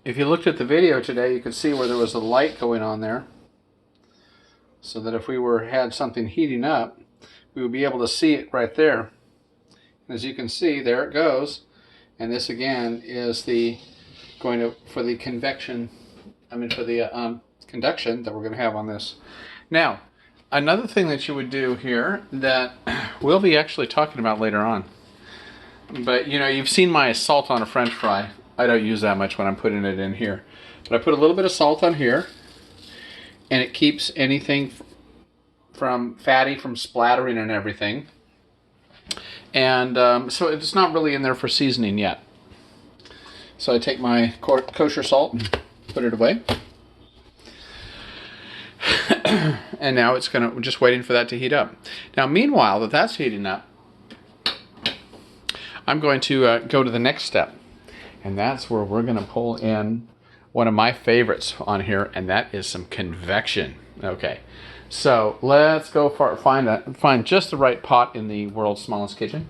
If you looked at the video today, you could see where there was a light going on there, so that if we had something heating up, we would be able to see it right there. As you can see, there it goes. And this again is for the conduction that we're going to have on this. Now, another thing that you would do here that we'll be actually talking about later on. But you've seen my salt on a French fry. I don't use that much when I'm putting it in here. But I put a little bit of salt on here, and it keeps anything from fatty from splattering and everything. And so it's not really in there for seasoning yet. So I take my kosher salt and put it away. And now we're just waiting for that to heat up. Now, meanwhile that's heating up, I'm going to go to the next step. And that's where we're going to pull in one of my favorites on here, and that is some convection. Okay, so let's go find just the right pot in the world's smallest kitchen.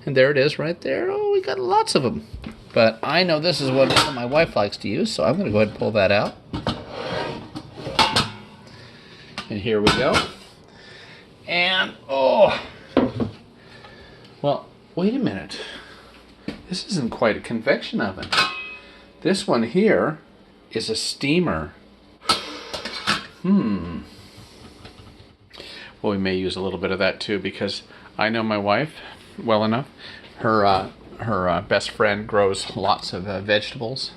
And there it is right there. Oh, we got lots of them. But I know this is what my wife likes to use, so I'm going to go ahead and pull that out. And here we go. And, well, wait a minute. This isn't quite a convection oven. This one here is a steamer. Well, we may use a little bit of that too, because I know my wife well enough. Her best friend grows lots of vegetables,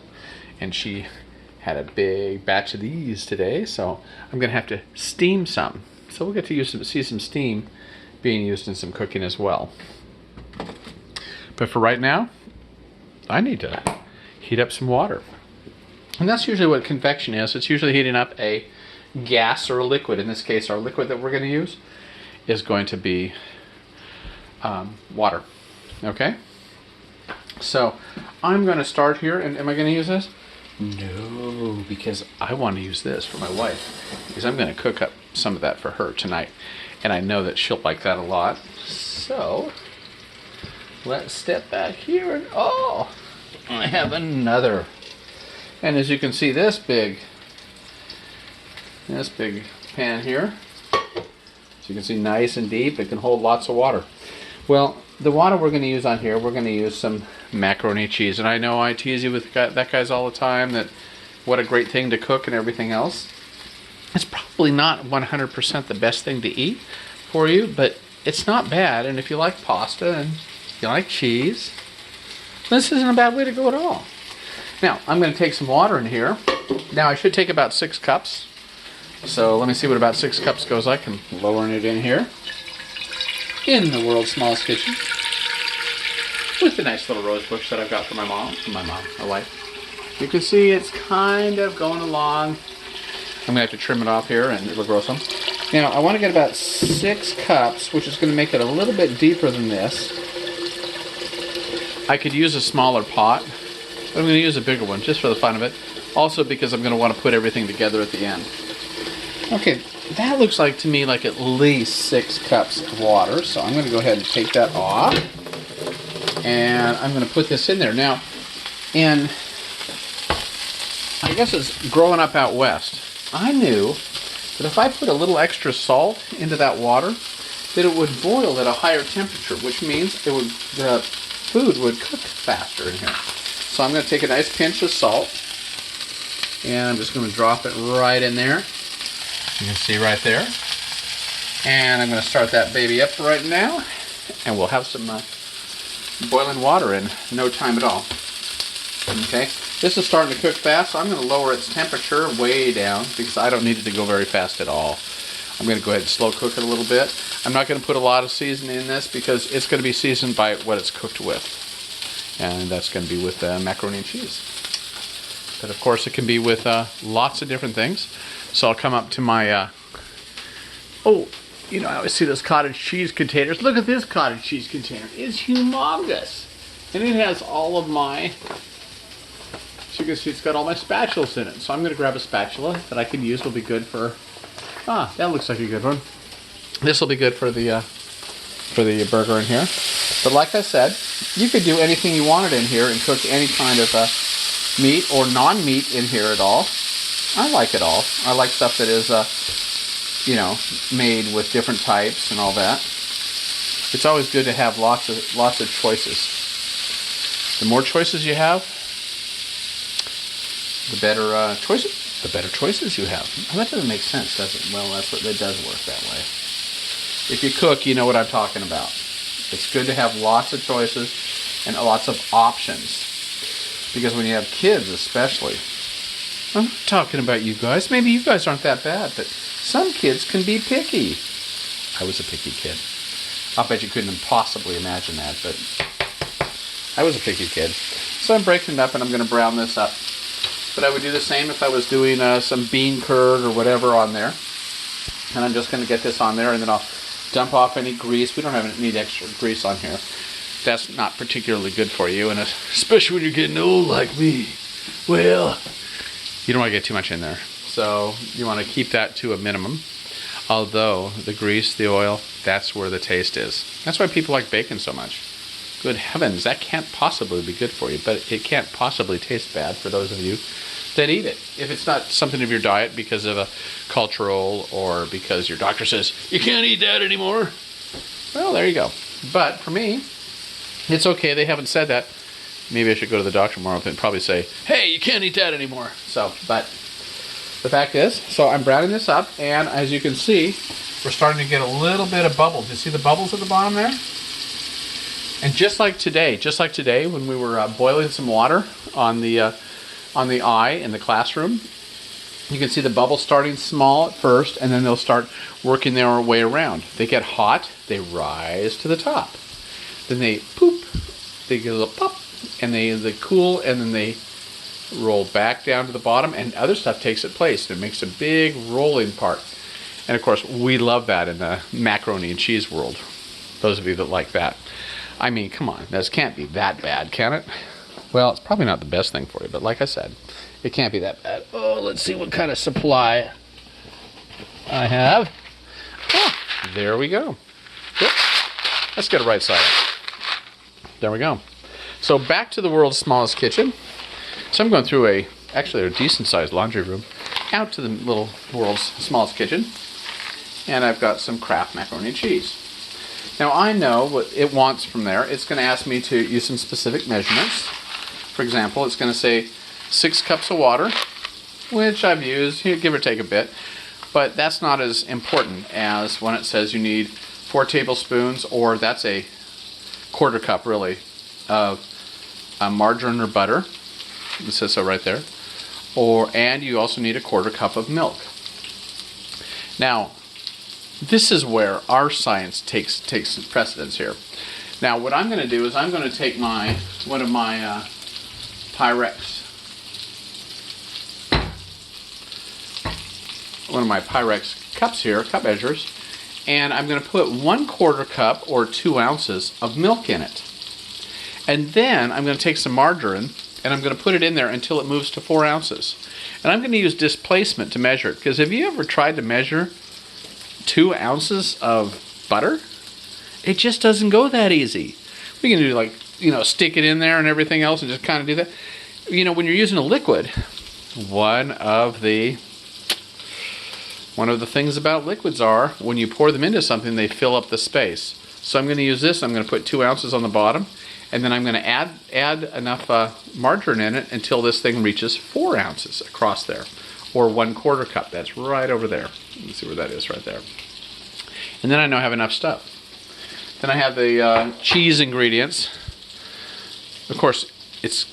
and she had a big batch of these today, so I'm going to have to steam some. So we'll get to see some steam being used in some cooking as well. But for right now, I need to heat up some water. And that's usually what convection is. It's usually heating up a gas or a liquid. In this case, our liquid that we're going to use is going to be water. Okay? So I'm going to start here. And am I going to use this? No, because I want to use this for my wife. Because I'm going to cook up some of that for her tonight. And I know that she'll like that a lot. So let's step back here, and I have another. And as you can see, this big pan here, so you can see nice and deep. It can hold lots of water. Well, the water we're going to use on here, we're going to use some macaroni cheese. And I know I tease you with that guys all the time, that what a great thing to cook and everything else. It's probably not 100% the best thing to eat for you, but it's not bad. And if you like pasta and you like cheese, this isn't a bad way to go at all. Now, I'm going to take some water in here. Now, I should take about 6 cups. So let me see what about 6 cups goes like. I'm lowering it in here in the world's smallest kitchen with the nice little rose bush that I've got for my wife. You can see it's kind of going along. I'm going to have to trim it off here, and it'll grow some. Now, I want to get about 6 cups, which is going to make it a little bit deeper than this. I could use a smaller pot, but I'm going to use a bigger one just for the fun of it. Also because I'm going to want to put everything together at the end. Okay, that looks like to me like at least 6 cups of water. So I'm going to go ahead and take that off. And I'm going to put this in there. Now, and I guess it's growing up out west. I knew that if I put a little extra salt into that water, that it would boil at a higher temperature, which means the food would cook faster in here. So I'm going to take a nice pinch of salt, and I'm just going to drop it right in there. You can see right there. And I'm going to start that baby up right now, and we'll have some boiling water in no time at all. Okay, this is starting to cook fast, so I'm going to lower its temperature way down because I don't need it to go very fast at all. I'm going to go ahead and slow cook it a little bit. I'm not going to put a lot of seasoning in this because it's going to be seasoned by what it's cooked with. And that's going to be with macaroni and cheese. But of course it can be with lots of different things. So I'll come up to my, I always see those cottage cheese containers. Look at this cottage cheese container. It's humongous. And it has all of my, as you can see, it's got all my spatulas in it. So I'm going to grab a spatula that I can use. Will be good for, that looks like a good one. This will be good for the burger in here. But like I said, you could do anything you wanted in here and cook any kind of meat or non-meat in here at all. I like it all. I like stuff that is, made with different types and all that. It's always good to have lots of choices. The more choices you have, the better choices you have. Oh, that doesn't make sense, does it? Well, it does work that way. If you cook, you know what I'm talking about. It's good to have lots of choices and lots of options. Because when you have kids especially, I'm not talking about you guys. Maybe you guys aren't that bad, but some kids can be picky. I was a picky kid. I'll bet you couldn't possibly imagine that, but I was a picky kid. So I'm breaking it up and I'm going to brown this up. But I would do the same if I was doing some bean curd or whatever on there. And I'm just going to get this on there and then I'll dump off any grease. We don't need extra grease on here. That's not particularly good for you, and especially when you're getting old like me. Well, you don't want to get too much in there. So you want to keep that to a minimum. Although the grease, the oil, that's where the taste is. That's why people like bacon so much. Good heavens, that can't possibly be good for you, but it can't possibly taste bad for those of you that eat it. If it's not something of your diet because of a cultural or because your doctor says, you can't eat that anymore, well, there you go. But for me, it's okay. They haven't said that. Maybe I should go to the doctor more often and probably say, hey, you can't eat that anymore. So, but the fact is, so I'm browning this up, and as you can see, we're starting to get a little bit of bubbles. You see the bubbles at the bottom there? And just like today when we were boiling some water on the eye in the classroom, you can see the bubbles starting small at first, and then they'll start working their way around. They get hot, they rise to the top. Then they poop, they get a little pop, and they cool, and then they roll back down to the bottom, and other stuff takes its place. It makes a big rolling part. And of course, we love that in the macaroni and cheese world. Those of you that like that. I mean, come on, this can't be that bad, can it? Well, it's probably not the best thing for you, but like I said, it can't be that bad. Oh, let's see what kind of supply I have. Oh, there we go. Yep. Let's get it right side up. There we go. So back to the world's smallest kitchen. So I'm going through a decent sized laundry room out to the little world's smallest kitchen. And I've got some Kraft macaroni and cheese. Now I know what it wants from there. It's going to ask me to use some specific measurements. For example, it's going to say 6 cups of water, which I've used, give or take a bit. But that's not as important as when it says you need 4 tablespoons, or that's a quarter cup really, of margarine or butter. It says so right there. And you also need a quarter cup of milk. Now, this is where our science takes precedence here. Now, what I'm going to do is I'm going to take one of my Pyrex cups here, cup measures, and I'm going to put 1/4 cup or 2 ounces of milk in it. And then I'm going to take some margarine and I'm going to put it in there until it moves to 4 ounces. And I'm going to use displacement to measure it, because have you ever tried to measure 2 ounces of butter? It just doesn't go that easy. We can do stick it in there and everything else and just kind of do that. When you're using a liquid, one of the things about liquids are when you pour them into something, they fill up the space. So I'm going to use this. I'm going to put 2 ounces on the bottom, and then I'm going to add enough margarine in it until this thing reaches 4 ounces across there, or 1/4 cup. That's right over there. Let's see where that is, right there. And then I know I have enough stuff. Then I have the cheese ingredients. Of course, it's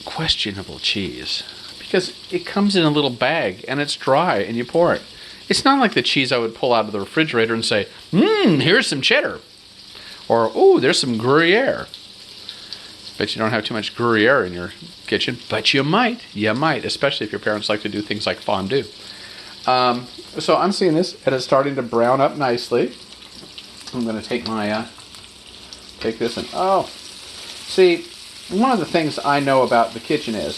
questionable cheese because it comes in a little bag and it's dry and you pour it. It's not like the cheese I would pull out of the refrigerator and say, here's some cheddar. Or, oh, there's some Gruyere. Bet you don't have too much Gruyere in your kitchen, but you might. You might, especially if your parents like to do things like fondue. So I'm seeing this, and it's starting to brown up nicely. I'm going to take take this and, see, one of the things I know about the kitchen is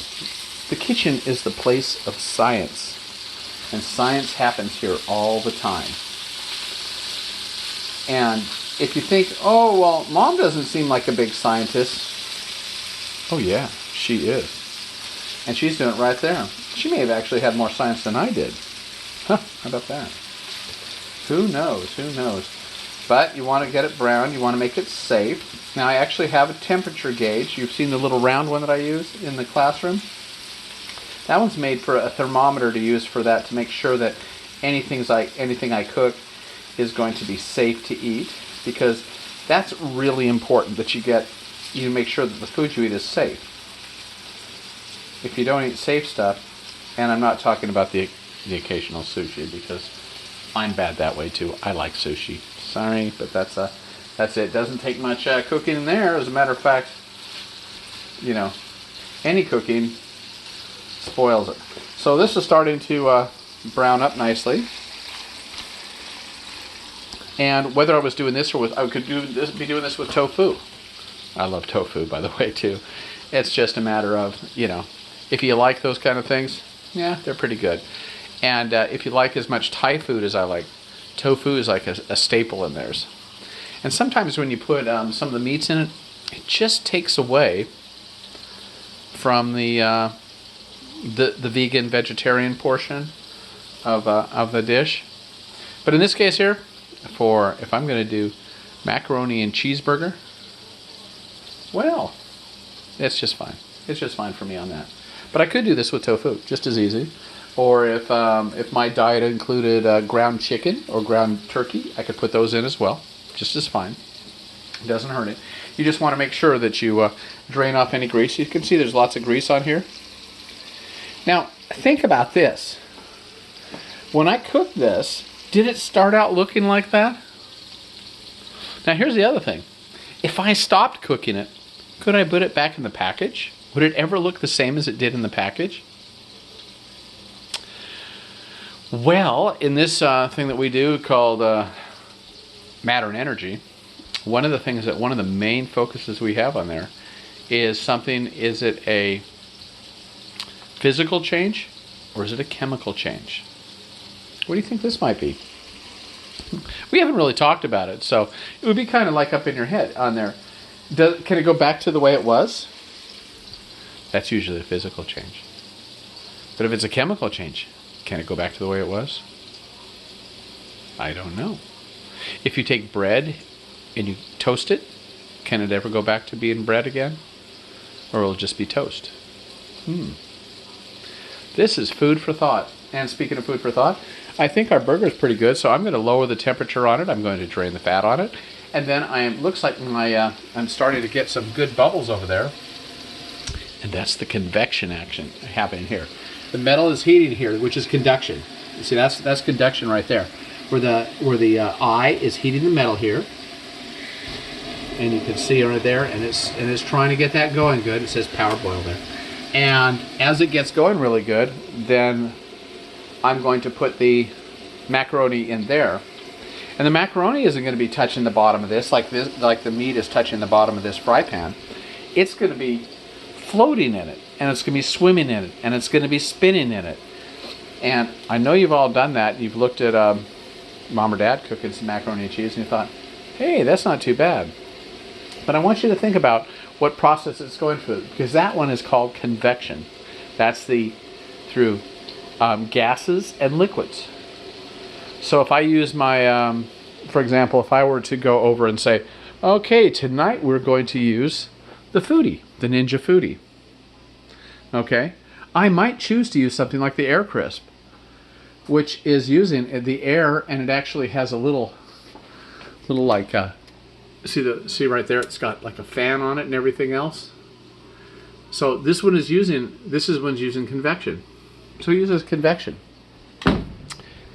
the place of science. And science happens here all the time. And if you think, oh, well, Mom doesn't seem like a big scientist. Oh, yeah, she is. And she's doing it right there. She may have actually had more science than I did. Huh, how about that? Who knows? Who knows? But you want to get it brown. You want to make it safe. Now I actually have a temperature gauge. You've seen the little round one that I use in the classroom? That one's made for a thermometer to use for that, to make sure that anything I cook is going to be safe to eat, because that's really important that you make sure that the food you eat is safe. If you don't eat safe stuff, and I'm not talking about the occasional sushi, because I'm bad that way too. I like sushi. Sorry, but that's it. Doesn't take much cooking in there. As a matter of fact, any cooking spoils it. So this is starting to brown up nicely. And whether I was doing this or I could be doing this with tofu. I love tofu, by the way, too. It's just a matter of, if you like those kind of things, yeah, they're pretty good. And if you like as much Thai food as I like, tofu is like a staple in theirs. And sometimes when you put some of the meats in it, it just takes away from the vegan vegetarian portion of the dish. But in this case here, if I'm going to do macaroni and cheeseburger, well, it's just fine. It's just fine for me on that. But I could do this with tofu, just as easy. Or if my diet included ground chicken or ground turkey, I could put those in as well, just as fine. It doesn't hurt it. You just want to make sure that you drain off any grease. You can see there's lots of grease on here. Now, think about this. When I cooked this, did it start out looking like that? Now, here's the other thing. If I stopped cooking it, could I put it back in the package? Would it ever look the same as it did in the package? Well, in this thing that we do called Matter and Energy, one of the main focuses we have on there is is it a physical change or is it a chemical change? What do you think this might be? We haven't really talked about it, so it would be kind of like up in your head on there. Can it go back to the way it was? That's usually a physical change. But if it's a chemical change, can it go back to the way it was? I don't know. If you take bread and you toast it, can it ever go back to being bread again? Or will it just be toast? This is food for thought. And speaking of food for thought, I think our burger is pretty good, so I'm going to lower the temperature on it. I'm going to drain the fat on it. And then looks like I'm starting to get some good bubbles over there. And that's the convection action happening here. The metal is heating here, which is conduction. You see, that's conduction right there. Where the eye is heating the metal here. And you can see right there, and it's trying to get that going good. It says power boil there. And as it gets going really good, then I'm going to put the macaroni in there. And the macaroni isn't going to be touching the bottom of this like the meat is touching the bottom of this fry pan. It's going to be floating in it, and it's going to be swimming in it, and it's going to be spinning in it. And I know you've all done that. You've looked at mom or dad cooking some macaroni and cheese, and you thought, hey, that's not too bad. But I want you to think about what process it's going through, because that one is called convection. That's through gases and liquids. So if I use my, for example, if I were to go over and say, okay, tonight we're going to use the Foodie, the Ninja Foodie. Okay, I might choose to use something like the Air Crisp, which is using the air, and it actually has a little like see right there, it's got like a fan on it and everything else. So this one's using convection. So it uses convection,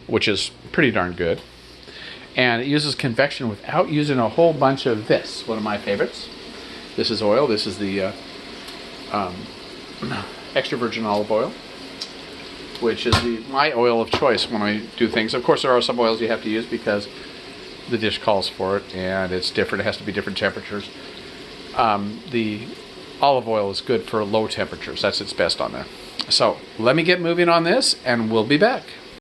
which is pretty darn good. And it uses convection without using a whole bunch of this. One of my favorites. This is oil. This is the extra virgin olive oil, which is my oil of choice when I do things. Of course, there are some oils you have to use because the dish calls for it, and it's different. It has to be different temperatures. The olive oil is good for low temperatures. That's its best on there. So let me get moving on this, and we'll be back.